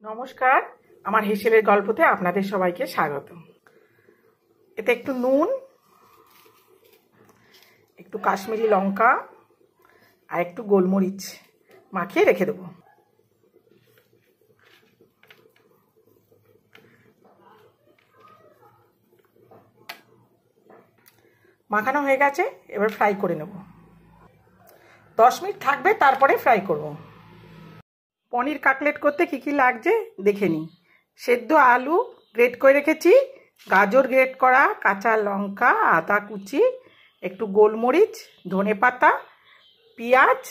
নমস্কার, আমার হেসেলের গল্পতে আপনাদের সবাইকে স্বাগত। এতে একটু নুন, একটু কাশ্মীরি লঙ্কা আর একটু গোলমরিচ মাখিয়ে রেখে দেবো। মাখানো হয়ে গেছে, এবার ফ্রাই করে নেব। 10 মিনিট থাকবে, তারপরে ফ্রাই করব। পনির কাটলেট করতে কী কী লাগছে দেখে নিই। সেদ্ধ আলু গ্রেট করে রেখেছি, গাজর গ্রেট করা, কাঁচা লঙ্কা, আদা কুচি, একটু গোলমরিচ, ধনেপাতা, পেঁয়াজ,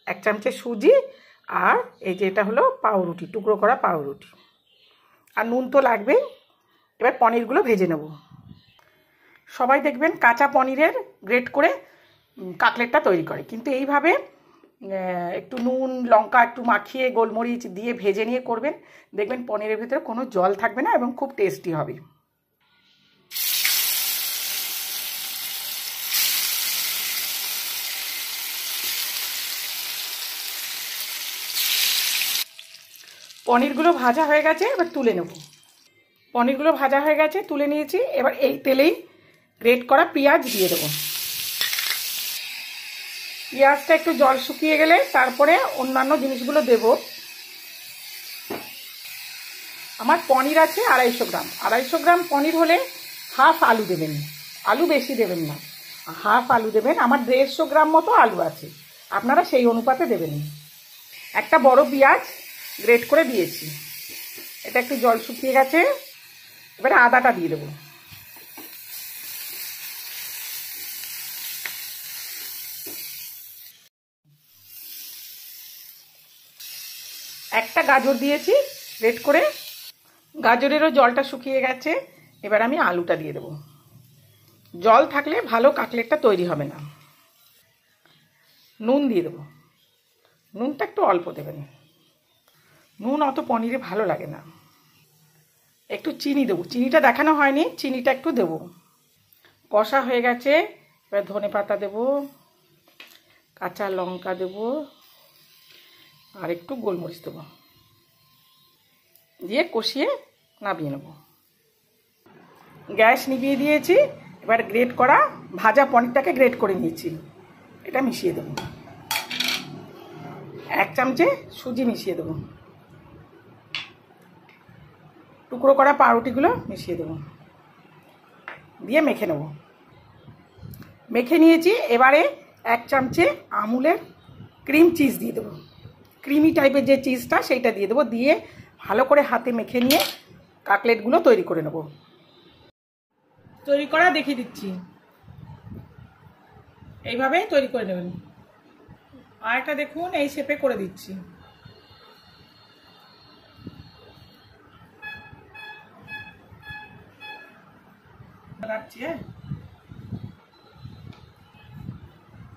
1 চামচে সুজি, আর এই যে এটা হলো পাউরুটি, টুকরো করা পাউরুটি, আর নুন তো লাগবেই। এবার পনিরগুলো ভেজে নেব। সবাই দেখবেন কাঁচা পনিরের গ্রেট করে কাটলেটটা তৈরি করে, কিন্তু এইভাবে একটু নুন লঙ্কা একটু মাখিয়ে গোলমরিচ দিয়ে ভেজে নিয়ে করবেন, দেখবেন পনিরের ভিতরে কোনো জল থাকবে না এবং খুব টেস্টি হবে। পনিরগুলো ভাজা হয়ে গেছে, এবার তুলে নেব। পনিরগুলো ভাজা হয়ে গেছে, তুলে নিয়েছি। এবার এই তেলেই গ্রেট করা পেঁয়াজ দিয়ে দেবো। পেঁয়াজটা একটু জল শুকিয়ে গেলে তারপরে অন্যান্য জিনিসগুলো দেব। আমার পনির আছে 250 গ্রাম। 250 গ্রাম পনির হলে হাফ আলু দেবেন, আলু বেশি দেবেন না, হাফ আলু দেবেন। আমার 150 গ্রাম মতো আলু আছে, আপনারা সেই অনুপাতে দেবেন। একটা বড় পেঁয়াজ গ্রেট করে দিয়েছি, এটা একটু জল শুকিয়ে গেছে। এবারে আদাটা দিয়ে দেবো। একটা গাজর দিয়েছি গ্রেট করে, গাজরেরও জলটা শুকিয়ে গেছে। এবার আমি আলুটা দিয়ে দেবো। জল থাকলে ভালো কাটলেটটা তৈরি হবে না। নুন দিয়ে দেবো, নুনটা একটু অল্প দেবেন, নুন অত পনিরে ভালো লাগে না। একটু চিনি দেবো, চিনিটা দেখানো হয়নি, চিনিটা একটু দেবো। কষা হয়ে গেছে, এবার ধনেপাতা দেবো, কাঁচা লঙ্কা দেবো, আর একটু গোলমরিচ দেবো, দিয়ে কষিয়ে নামিয়ে নেব। গ্যাস নিভিয়ে দিয়েছি। এবার গ্রেট করা ভাজা পনিরটাকে গ্রেট করে নিয়েছি, এটা মিশিয়ে দেবো। 1 চামচে সুজি মিশিয়ে দেবো, টুকরো করা পাউরুটিগুলো মিশিয়ে দেবো, দিয়ে মেখে নেব। মেখে নিয়েছি। এবারে 1 চামচে আমুলের ক্রিম চিজ দিয়ে দেবো, ক্রিমি টাইপের যে চিজটা সেইটা দিয়ে দেবো, দিয়ে ভালো করে হাতে মেখে নিয়ে কাটলেটগুলো তৈরি করে নেব। তৈরি করা দেখিয়ে দিচ্ছি, এইভাবে তৈরি করে নেবেন। আর একটা দেখুন, এই শেপে করে দিচ্ছি।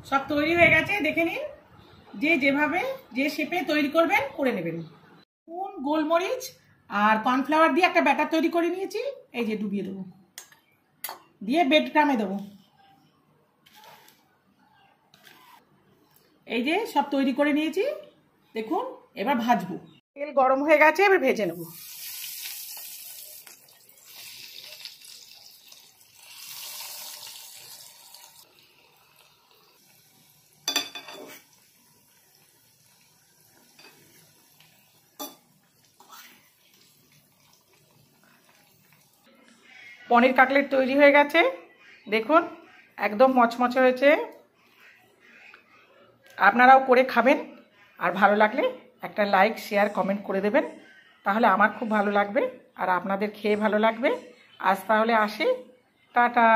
সব তৈরি হয়ে গেছে, দেখে নিন। যে যেভাবে যে শেপে তৈরি করবেন করে নেবেন। নুন গোলমরিচ আর কর্নফ্লাওয়ার দিয়ে একটা ব্যাটার তৈরি করে নিয়েছি, এই যে ডুবিয়ে দেবো, দিয়ে ব্রেড ক্রামে দেবো। এই যে সব তৈরি করে নিয়েছি, দেখুন। এবার ভাজবো। তেল গরম হয়ে গেছে, এবার ভেজে নেব। পনির কাটলেট তৈরি হয়ে গেছে, দেখুন একদম মচমচে হয়েছে। আপনারাও করে খাবেন, আর ভালো লাগলে একটা লাইক শেয়ার কমেন্ট করে দেবেন, তাহলে আমার খুব ভালো লাগবে আর আপনাদের খেয়ে ভালো লাগবে। আজ তাহলে আসি, টাটা।